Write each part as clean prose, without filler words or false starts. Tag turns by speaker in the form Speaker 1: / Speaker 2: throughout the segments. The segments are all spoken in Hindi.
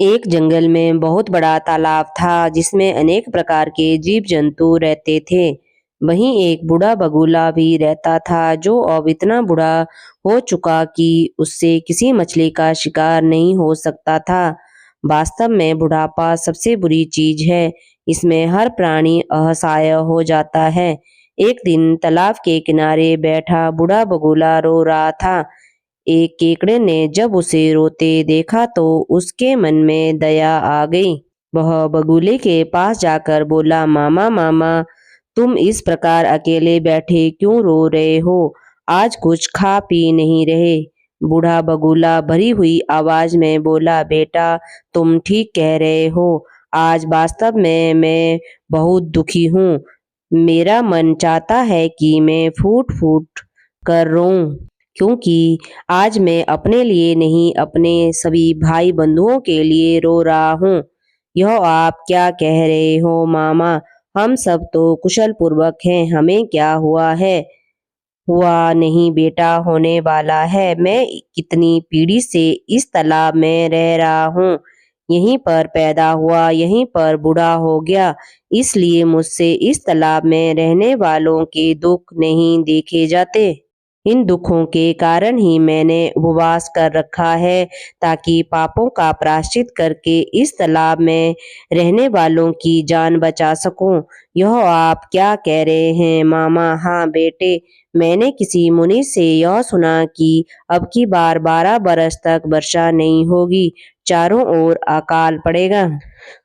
Speaker 1: एक जंगल में बहुत बड़ा तालाब था जिसमें अनेक प्रकार के जीव जंतु रहते थे। वहीं एक बूढ़ा बगुला भी रहता था जो अब इतना बूढ़ा हो चुका कि उससे किसी मछली का शिकार नहीं हो सकता था। वास्तव में बुढ़ापा सबसे बुरी चीज है। इसमें हर प्राणी असहाय हो जाता है। एक दिन तालाब के किनारे बैठा बूढ़ा बगुला रो रहा था। एक केकड़े ने जब उसे रोते देखा तो उसके मन में दया आ गई। वह बगुले के पास जाकर बोला, मामा मामा, तुम इस प्रकार अकेले बैठे क्यों रो रहे हो? आज कुछ खा पी नहीं रहे? बूढ़ा बगुला भरी हुई आवाज में बोला, बेटा, तुम ठीक कह रहे हो। आज वास्तव में मैं बहुत दुखी हूँ। मेरा मन चाहता है कि मैं फूट फूट कर रोऊं, क्योंकि आज मैं अपने लिए नहीं, अपने सभी भाई बंधुओं के लिए रो रहा हूँ। यह आप क्या कह रहे हो मामा? हम सब तो कुशल पूर्वक हैं, हमें क्या हुआ है? हुआ नहीं बेटा, होने वाला है। मैं कितनी पीढ़ी से इस तालाब में रह रहा हूँ। यहीं पर पैदा हुआ, यहीं पर बूढ़ा हो गया। इसलिए मुझसे इस तालाब में रहने वालों के दुख नहीं देखे जाते। इन दुखों के कारण ही मैंने उपवास कर रखा है, ताकि पापों का प्रायश्चित करके इस तालाब में रहने वालों की जान बचा सकूं। यह आप क्या कह रहे हैं मामा? हाँ बेटे, मैंने किसी मुनि से यह सुना कि अब की बार 12 बरस तक वर्षा नहीं होगी, चारों ओर अकाल पड़ेगा,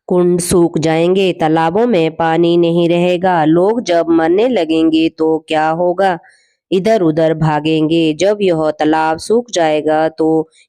Speaker 1: कुंड सूख जाएंगे, तालाबों में पानी नहीं रहेगा। लोग जब मरने लगेंगे तो क्या होगा? इधर उधर भागेंगे। जब यह तालाब सूख जाएगा तो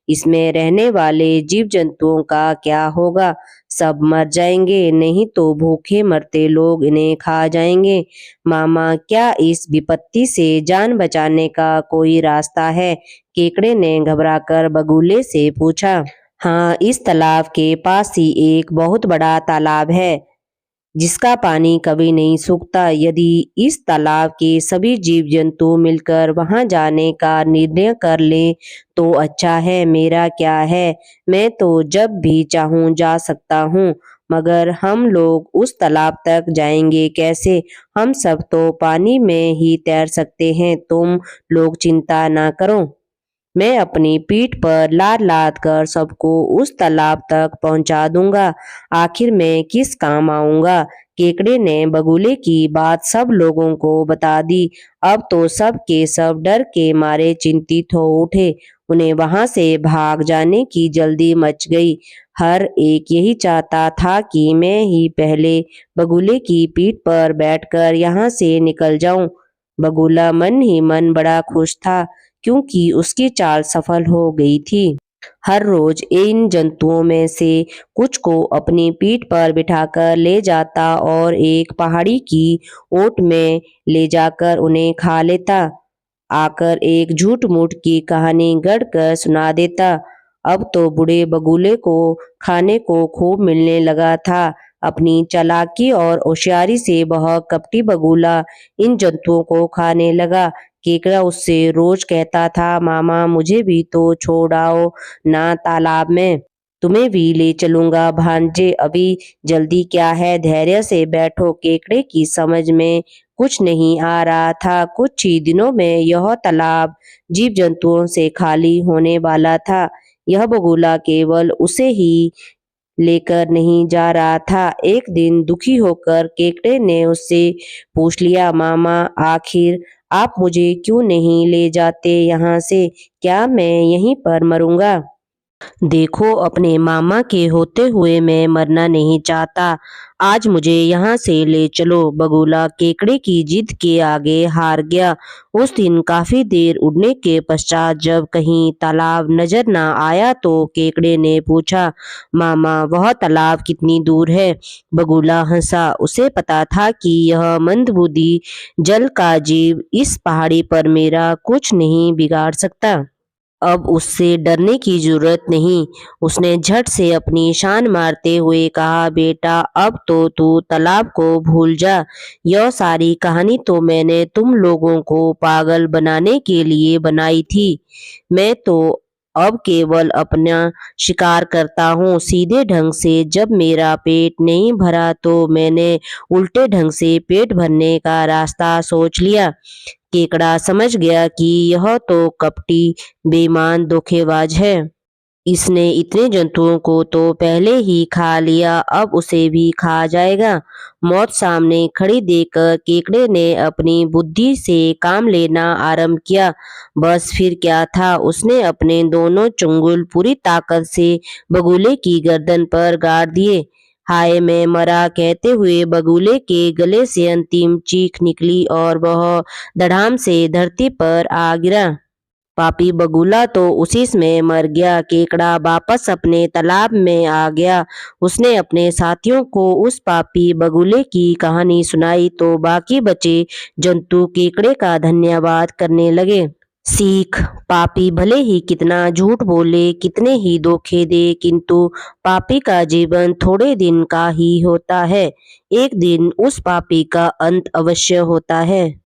Speaker 1: इसमें रहने वाले जीव जंतुओं का क्या होगा? सब मर जाएंगे, नहीं तो भूखे मरते लोग इन्हें खा जाएंगे। मामा, क्या इस विपत्ति से जान बचाने का कोई रास्ता है? केकड़े ने घबराकर बगुले से पूछा। हाँ, इस तालाब के पास ही एक बहुत बड़ा तालाब है जिसका पानी कभी नहीं सूखता। यदि इस तालाब के सभी जीव जंतु मिलकर वहां जाने का निर्णय कर लें तो अच्छा है। मेरा क्या है, मैं तो जब भी चाहूं जा सकता हूँ, मगर हम लोग उस तालाब तक जाएंगे कैसे? हम सब तो पानी में ही तैर सकते हैं। तुम लोग चिंता ना करो, मैं अपनी पीठ पर लाद लाद कर सबको उस तालाब तक पहुंचा दूंगा। आखिर मैं किस काम आऊंगा? केकड़े ने बगुले की बात सब लोगों को बता दी। अब तो सब के सब डर के मारे चिंतित हो उठे। उन्हें वहां से भाग जाने की जल्दी मच गई। हर एक यही चाहता था कि मैं ही पहले बगुले की पीठ पर बैठकर यहाँ से निकल जाऊं। बगुला मन ही मन बड़ा खुश था, क्योंकि उसकी चाल सफल हो गई थी। हर रोज इन जंतुओं में से कुछ को अपनी पीठ पर बिठाकर ले जाता और एक पहाड़ी की ओट में ले जाकर उन्हें खा लेता। आकर एक झूठ मूठ की कहानी गढ़ कर सुना देता। अब तो बूढ़े बगुले को खाने को खूब मिलने लगा था। अपनी चालाकी और होशियारी से वह कपटी बगुला इन जंतुओं को खाने लगा। केकड़ा उससे रोज कहता था, मामा, मुझे भी तो छोड़ आओ ना तालाब में, तुम्हें भी ले चलूंगा भांजे। अभी जल्दी क्या है, धैर्य से बैठो। केकड़े की समझ में कुछ नहीं आ रहा था। कुछ ही दिनों में यह तालाब जीव जंतुओं से खाली होने वाला था। यह बगुला केवल उसे ही लेकर नहीं जा रहा था। एक दिन दुखी होकर केकड़े ने उससे पूछ लिया, मामा, आखिर आप मुझे क्यों नहीं ले जाते यहाँ से? क्या मैं यहीं पर मरूंगा? देखो, अपने मामा के होते हुए मैं मरना नहीं चाहता। आज मुझे यहाँ से ले चलो। बगुला केकड़े की जिद के आगे हार गया। उस दिन काफी देर उड़ने के पश्चात जब कहीं तालाब नजर न आया तो केकड़े ने पूछा, मामा, वह तालाब कितनी दूर है? बगुला हंसा। उसे पता था कि यह मंदबुद्धि जल का जीव इस पहाड़ी पर मेरा कुछ नहीं बिगाड़ सकता। अब उससे डरने की जरूरत नहीं। उसने झट से अपनी शान मारते हुए कहा, बेटा, अब तो तू तालाब को भूल जा। यह सारी कहानी तो मैंने तुम लोगों को पागल बनाने के लिए बनाई थी। मैं तो अब केवल अपना शिकार करता हूँ। सीधे ढंग से जब मेरा पेट नहीं भरा तो मैंने उल्टे ढंग से पेट भरने का रास्ता सोच लिया। केकड़ा समझ गया कि यह तो कपटी, बेईमान धोखेबाज है। इसने इतने जंतुओं को तो पहले ही खा लिया, अब उसे भी खा जाएगा। मौत सामने खड़ी देखकर केकड़े ने अपनी बुद्धि से काम लेना आरंभ किया। बस फिर क्या था, उसने अपने दोनों चंगुल पूरी ताकत से बगुले की गर्दन पर गाड़ दिए। हाय मैं मरा कहते हुए बगुले के गले से अंतिम चीख निकली और वह धड़ाम से धरती पर आ गिरा। पापी बगुला तो उसी में मर गया। केकड़ा वापस अपने तालाब में आ गया। उसने अपने साथियों को उस पापी बगुले की कहानी सुनाई तो बाकी बचे जंतु केकड़े का धन्यवाद करने लगे। सीख, पापी भले ही कितना झूठ बोले, कितने ही धोखे दे, किंतु पापी का जीवन थोड़े दिन का ही होता है। एक दिन उस पापी का अंत अवश्य होता है।